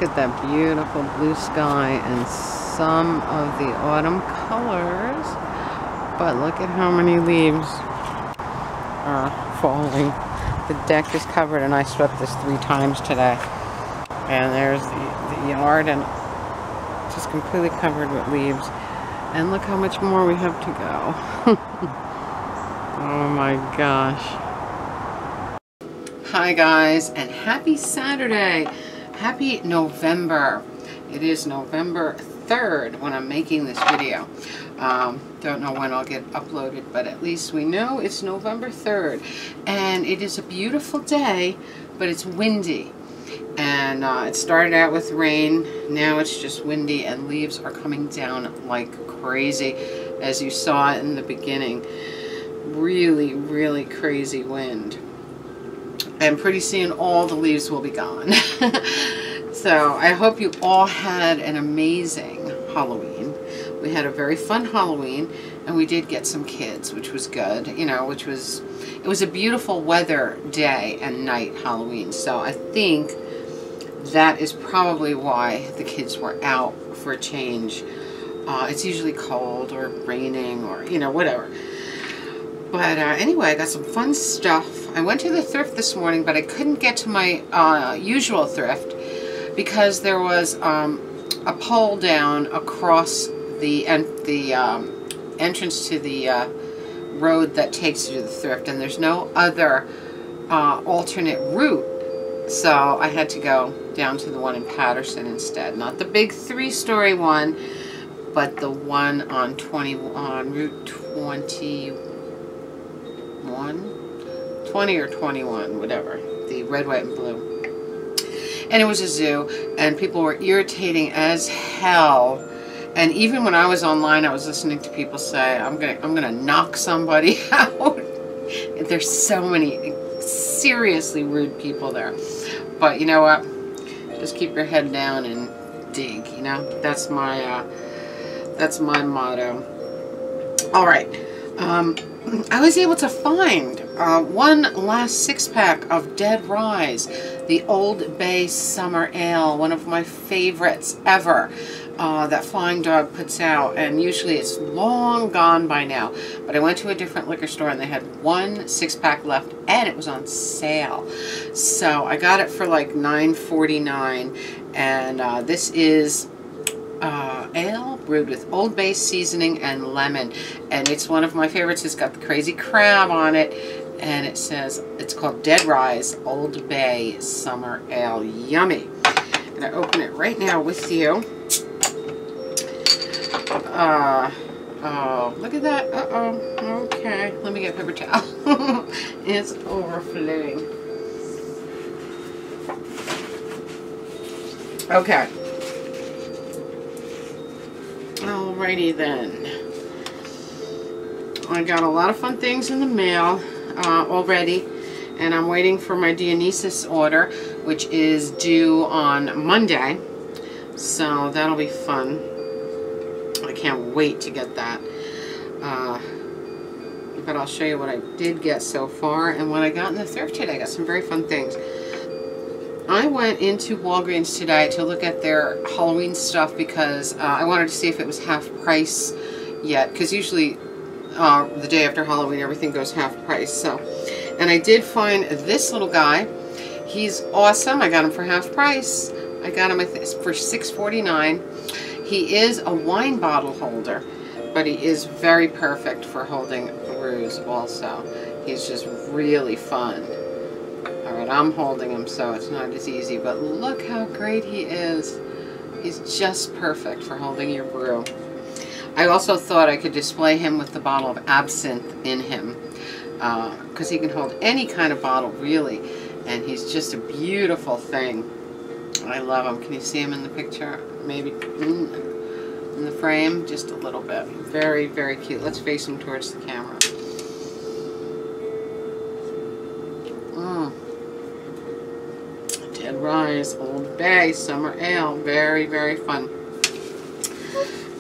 Look at that beautiful blue sky and some of the autumn colors. But look at how many leaves are falling. The deck is covered, and I swept this 3 times today. And there's the yard, and just completely covered with leaves. And look how much more we have to go. Oh my gosh. Hi guys, and happy Saturday. Happy November. It is November 3rd when I'm making this video. Don't know when I'll get uploaded, but at least we know it's November 3rd. And it is a beautiful day, but it's windy. And it started out with rain. Now it's just windy, and leaves are coming down like crazy, as you saw in the beginning. Really, really crazy wind. And pretty soon all the leaves will be gone. So I hope you all had an amazing Halloween. We had a very fun Halloween, and we did get some kids, which was good. You know, it was a beautiful weather day and night Halloween. So I think that is probably why the kids were out for a change. It's usually cold or raining or, you know, whatever. But anyway, I got some fun stuff. I went to the thrift this morning, but I couldn't get to my usual thrift because there was a pole down across the entrance to the road that takes you to the thrift, and there's no other alternate route. So I had to go down to the one in Patterson instead. Not the big 3-story one, but the one on Route 20 or 21, whatever. The red, white, and blue. And it was a zoo, and people were irritating as hell. And even when I was online, I was listening to people say, I'm gonna knock somebody out. There's so many seriously rude people there. But you know what? Just keep your head down and dig, you know? That's my motto. All right. I was able to find one last 6-pack of Dead Rise, the Old Bay Summer Ale, one of my favorites ever. That Flying Dog puts out, and usually it's long gone by now. But I went to a different liquor store, and they had one 6-pack left, and it was on sale. So I got it for like $9.49, and this is ale brewed with Old Bay seasoning and lemon, and it's one of my favorites. It's got the crazy crab on it, and it says it's called Dead Rise Old Bay Summer Ale. Yummy. I'm gonna open it right now with you. Oh, look at that. Okay, let me get a paper towel. It's overflowing. Okay. Alrighty then. I got a lot of fun things in the mail already, and I'm waiting for my Dionysus order, which is due on Monday. So that'll be fun. I can't wait to get that. But I'll show you what I did get so far and what I got in the thrift today. I got some very fun things. I went into Walgreens today to look at their Halloween stuff because I wanted to see if it was half price yet, because usually the day after Halloween everything goes half price. So, and I did find this little guy. He's awesome. I got him for half price. I got him for $6.49. He is a wine bottle holder, but he is very perfect for holding brews also. He's just really fun. Alright, I'm holding him, so it's not as easy, but look how great he is. He's just perfect for holding your brew. I also thought I could display him with the bottle of absinthe in him, because he can hold any kind of bottle, really, and he's just a beautiful thing. I love him. Can you see him in the picture? Maybe in the frame? Just a little bit. Very, very cute. Let's face him towards the camera. Dead Rise Old Bay Summer Ale. Very, very fun.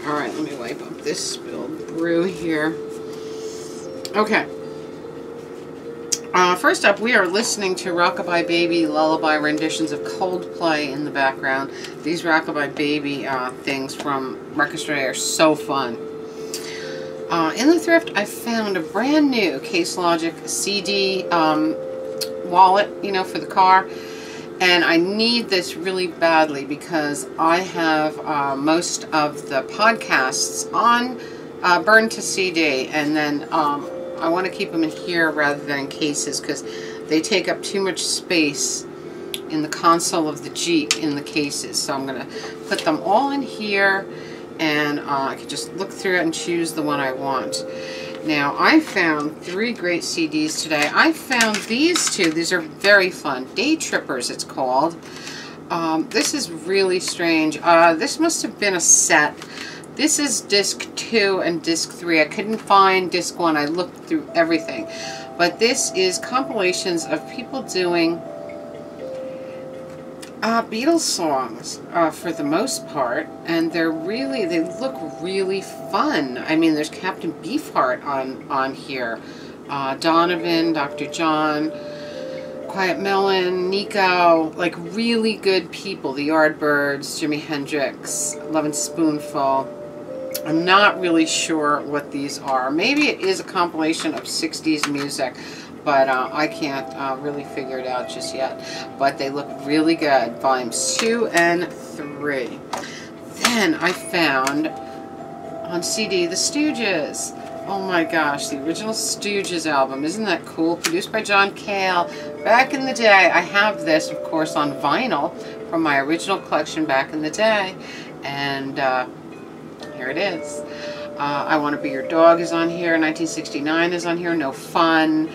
Alright, let me wipe up this spilled brew here. Okay. First up, we are listening to Rockabye Baby lullaby renditions of Coldplay in the background. These Rockabye Baby things from Record Store are so fun. In the thrift, I found a brand new Case Logic CD wallet, you know, for the car. And I need this really badly because I have most of the podcasts on burned to CD, and then I want to keep them in here rather than in cases because they take up too much space in the console of the Jeep in the cases. So I'm going to put them all in here, and I can just look through it and choose the one I want. Now, I found 3 great CDs today. I found these 2. These are very fun. Day Trippers, it's called. This is really strange. This must have been a set. This is disc 2 and disc 3. I couldn't find disc 1. I looked through everything. But this is compilations of people doing Beatles songs for the most part, and they look really fun. I mean, there's Captain Beefheart on here, Donovan, Dr. John, Quiet Melon, Nico, like really good people. The Yardbirds, Jimi Hendrix, Lovin' Spoonful. I'm not really sure what these are. Maybe it is a compilation of 60s music, but I can't really figure it out just yet. But they look really good. Volumes 2 and 3. Then I found on CD The Stooges. Oh my gosh, the original Stooges album. Isn't that cool? Produced by John Cale. Back in the day, I have this, of course, on vinyl from my original collection back in the day. And here it is. I Want to Be Your Dog is on here. 1969 is on here. No Fun.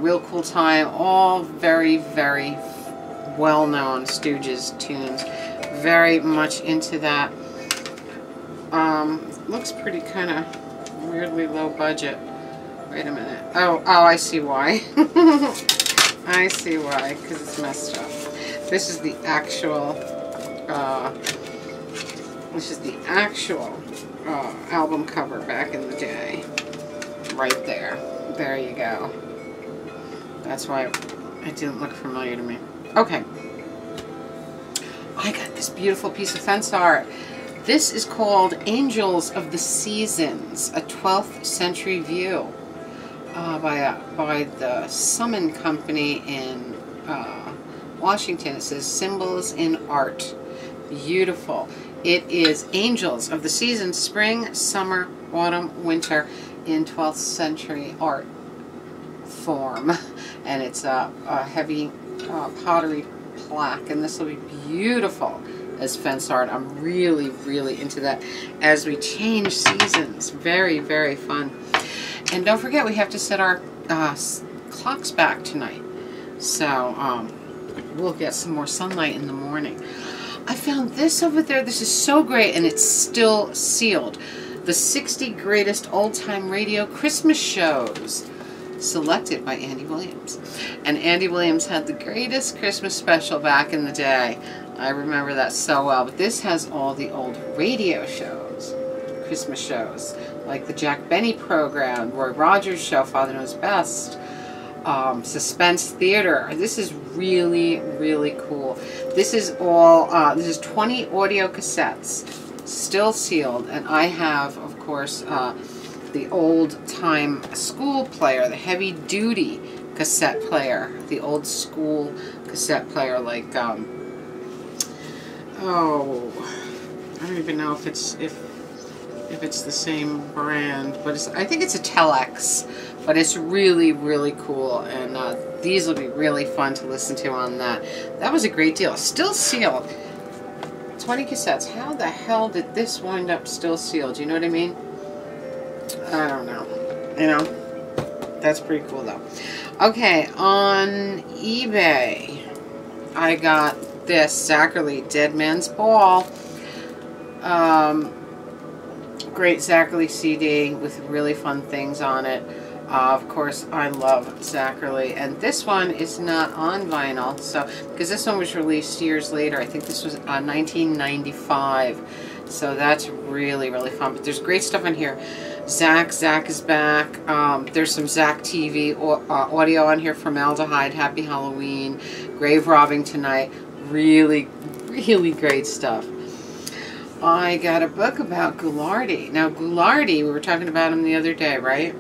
Real Cool Time. All very, very well-known Stooges tunes. Very much into that. Looks pretty kind of weirdly low budget. Wait a minute. Oh, I see why. I see why, because it's messed up. This is the actual album cover back in the day. Right there. There you go. That's why it didn't look familiar to me. Okay. I got this beautiful piece of fence art. This is called Angels of the Seasons, a 12th century view by the Summon Company in Washington. It says Symbols in Art. Beautiful. It is Angels of the Seasons, spring, summer, autumn, winter in 12th century art form. And it's a heavy pottery plaque, and this will be beautiful as fence art. I'm really, really into that as we change seasons. Very, very fun. And don't forget, we have to set our clocks back tonight. So we'll get some more sunlight in the morning. I found this over there. This is so great, and it's still sealed. The 60 Greatest Old-Time Radio Christmas Shows, selected by Andy Williams. And Andy Williams had the greatest Christmas special back in the day. I remember that so well. But this has all the old radio shows, Christmas shows, like the Jack Benny program, Roy Rogers show, Father Knows Best, Suspense Theater. This is really, really cool. This is all, this is 20 audio cassettes, still sealed, and I have, of course, the old-time school player, the heavy-duty cassette player, the old school cassette player, like, oh, I don't even know if it's the same brand, but I think it's a Telex, but it's really, really cool, and these will be really fun to listen to on that. That was a great deal. Still sealed. 20 cassettes. How the hell did this wind up still sealed? You know what I mean? I don't know. You know? That's pretty cool, though. Okay, on eBay, I got this Zachary Dead Man's Ball. Great Zachary CD with really fun things on it. Of course, I love Zachary, and this one is not on vinyl, so because this one was released years later. I think this was 1995. So that's really, really fun. But there's great stuff in here. Zach is back. There's some Zach TV audio on here. Formaldehyde, Happy Halloween, Grave Robbing Tonight. Really, really great stuff. I got a book about Ghoulardi. Now Ghoulardi, we were talking about him the other day, right?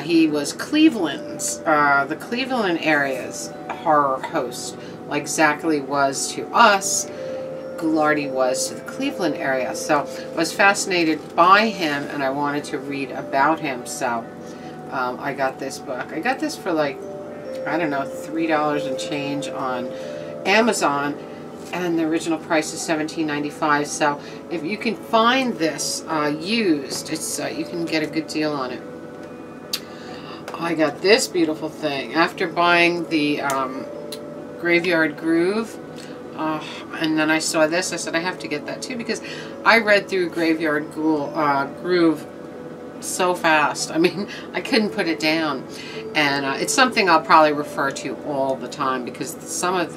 He was Cleveland's, the Cleveland area's horror host, like Zachary was to us. Ghoulardi was to the Cleveland area. So I was fascinated by him, and I wanted to read about him. So I got this book. I got this for like, I don't know, $3 and change on Amazon, and the original price is $17.95. So if you can find this used, it's you can get a good deal on it. I got this beautiful thing after buying the Graveyard Groove, and then I saw this. I said I have to get that too, because I read through Graveyard Groove so fast. I mean, I couldn't put it down, and it's something I'll probably refer to all the time, because some of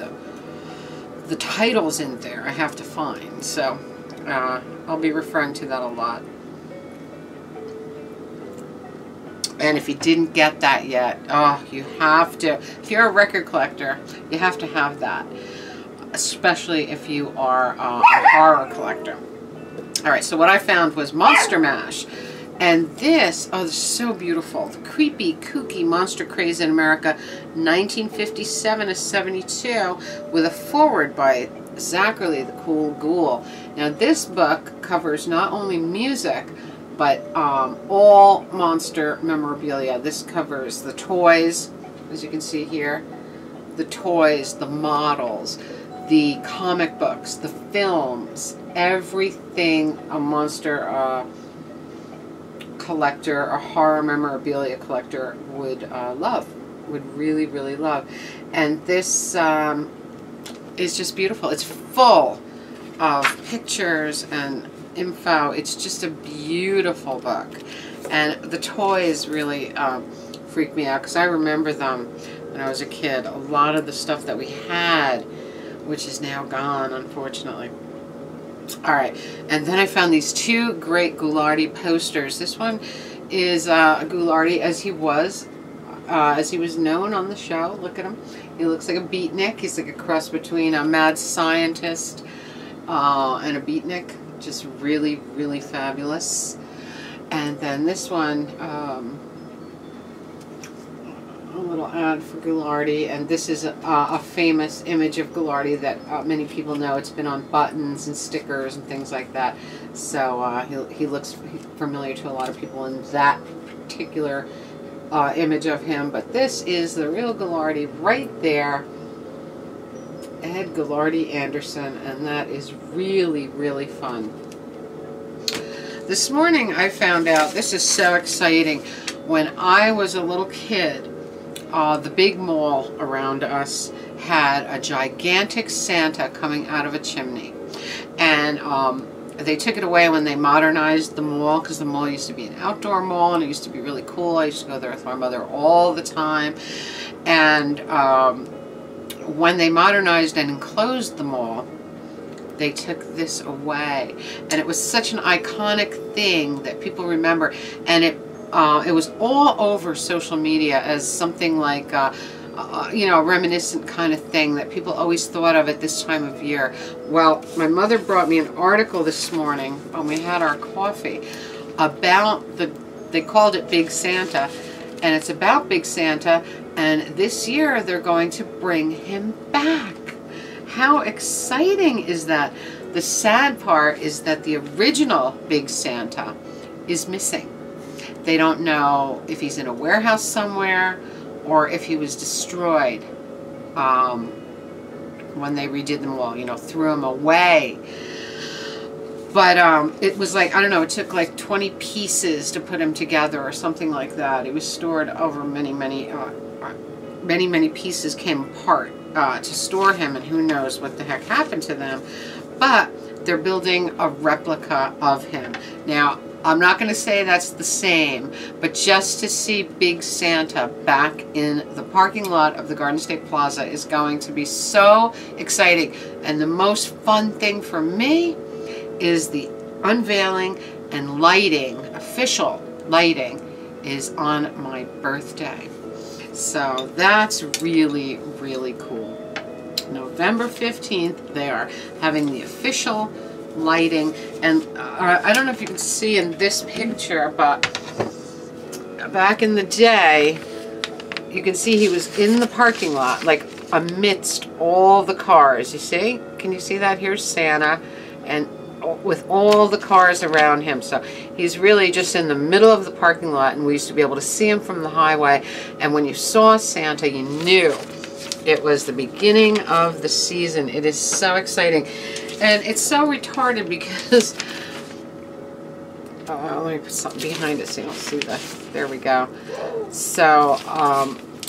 the titles in there I have to find. So I'll be referring to that a lot. And if you didn't get that yet, oh, you have to. If you're a record collector, you have to have that. Especially if you are a horror collector. Alright, so what I found was Monster Mash. And this, oh, this is so beautiful. The Creepy, Kooky Monster Craze in America, 1957 to 72, with a foreword by Zachary the Cool Ghoul. Now this book covers not only music, but all monster memorabilia. This covers the toys, as you can see here, the toys, the models, the comic books, the films, everything a monster collector, a horror memorabilia collector would love, would really, really love. And this is just beautiful. It's full of pictures and info. It's just a beautiful book, and the toys really freak me out, because I remember them when I was a kid. A lot of the stuff that we had, which is now gone, unfortunately. Alright, and then I found these two great Ghoulardi posters. This one is Ghoulardi as he was known on the show. Look at him. He looks like a beatnik. He's like a cross between a mad scientist and a beatnik. Just really, really fabulous. And then this one, a little ad for Ghoulardi, and this is a famous image of Ghoulardi that many people know. It's been on buttons and stickers and things like that. So he looks familiar to a lot of people in that particular image of him. But this is the real Ghoulardi right there. Ed Ghoulardi Anderson, and that is really, really fun. This morning I found out, this is so exciting, when I was a little kid, the big mall around us had a gigantic Santa coming out of a chimney. And they took it away when they modernized the mall, because the mall used to be an outdoor mall, and it used to be really cool. I used to go there with my mother all the time. And when they modernized and enclosed the mall, they took this away, and it was such an iconic thing that people remember, and it was all over social media as something like you know, a reminiscent kind of thing that people always thought of at this time of year. Well, my mother brought me an article this morning when we had our coffee about they called it Big Santa, and it's about Big Santa. And this year they're going to bring him back. How exciting is that? The sad part is that the original Big Santa is missing. They don't know if he's in a warehouse somewhere or if he was destroyed when they redid them all, you know, threw him away. But it was like, I don't know, it took like 20 pieces to put him together or something like that. It was stored over many pieces came apart to store him, and who knows what the heck happened to them. But they're building a replica of him. Now, I'm not going to say that's the same, but just to see Big Santa back in the parking lot of the Garden State Plaza is going to be so exciting. And the most fun thing for me is the unveiling and lighting, official lighting, is on my birthday. So that's really, really cool. November 15th, they are having the official lighting. And I don't know if you can see in this picture, but back in the day, you can see he was in the parking lot, like amidst all the cars. You see? Can you see that? Here's Santa, and with all the cars around him. So he's really just in the middle of the parking lot, and we used to be able to see him from the highway. And when you saw Santa, you knew it was the beginning of the season. It is so exciting. And it's so retarded because, let me put something behind it so you don't see that. There we go. So,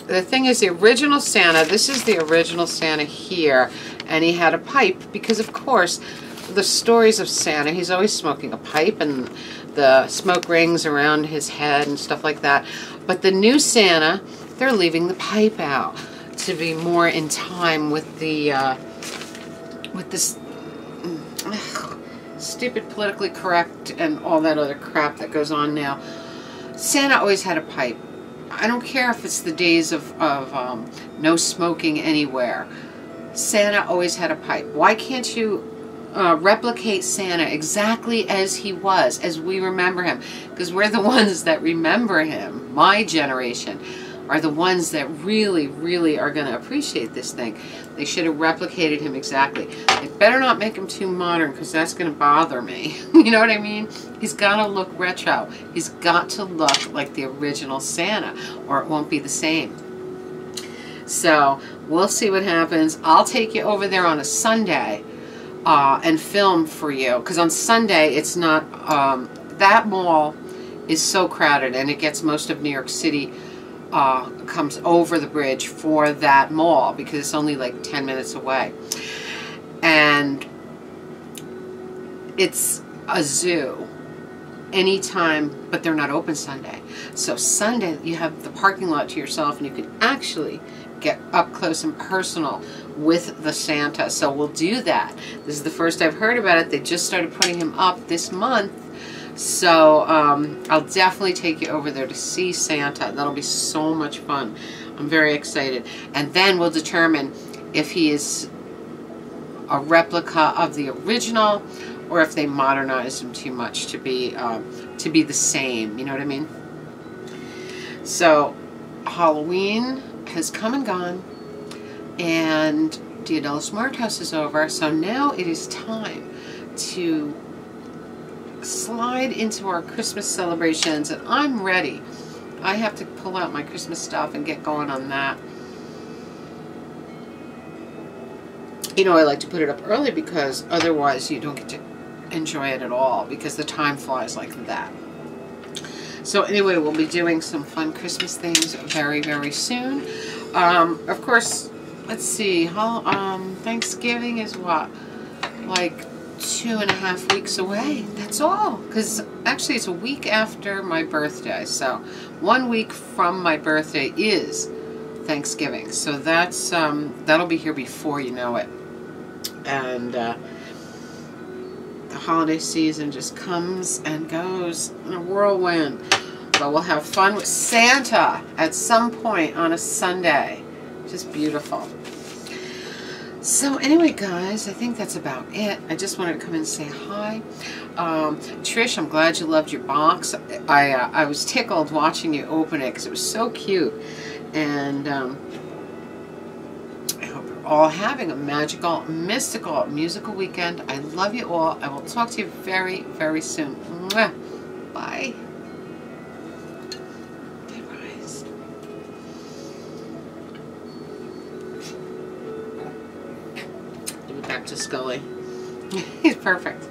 the thing is, the original Santa, this is the original Santa here, and he had a pipe because, of course, the stories of Santa, he's always smoking a pipe and the smoke rings around his head and stuff like that. But the new Santa, they're leaving the pipe out to be more in time with the with this stupid politically correct and all that other crap that goes on now. Santa always had a pipe. I don't care if it's the days of no smoking anywhere. Santa always had a pipe. Why can't you replicate Santa exactly as he was, as we remember him? Because we're the ones that remember him. My generation are the ones that really, really are going to appreciate this thing. They should have replicated him exactly. They better not make him too modern, because that's going to bother me. You know what I mean? He's got to look retro. He's got to look like the original Santa, or it won't be the same. So we'll see what happens. I'll take you over there on a Sunday and film for you, because on Sunday it's not, that mall is so crowded, and it gets most of New York City comes over the bridge for that mall, because it's only like 10 minutes away. And it's a zoo anytime, but they're not open Sunday. So Sunday you have the parking lot to yourself, and you can actually get up close and personal with the Santa. So we'll do that. This is the first I've heard about it. They just started putting him up this month. So I'll definitely take you over there to see Santa. That'll be so much fun. I'm very excited. And then we'll determine if he is a replica of the original, or if they modernized him too much to be the same. You know what I mean? So Halloween has come and gone, and Dia de los Muertos is over. So now it is time to slide into our Christmas celebrations, and I'm ready. I have to pull out my Christmas stuff and get going on that. You know, I like to put it up early, because otherwise you don't get to enjoy it at all, because the time flies like that. So anyway, we'll be doing some fun Christmas things very, very soon. Of course, let's see, Thanksgiving is what, like 2.5 weeks away. That's all, because actually it's a week after my birthday. So 1 week from my birthday is Thanksgiving. So that's that'll be here before you know it. And the holiday season just comes and goes in a whirlwind. But we'll have fun with Santa at some point on a Sunday. Just beautiful. So anyway, guys, I think that's about it. I just wanted to come in and say hi. Trish, I'm glad you loved your box. I was tickled watching you open it, because it was so cute. And I hope you're all having a magical, mystical, musical weekend. I love you all. I will talk to you very, very soon. Mwah. Bye. Back to Scully. He's perfect.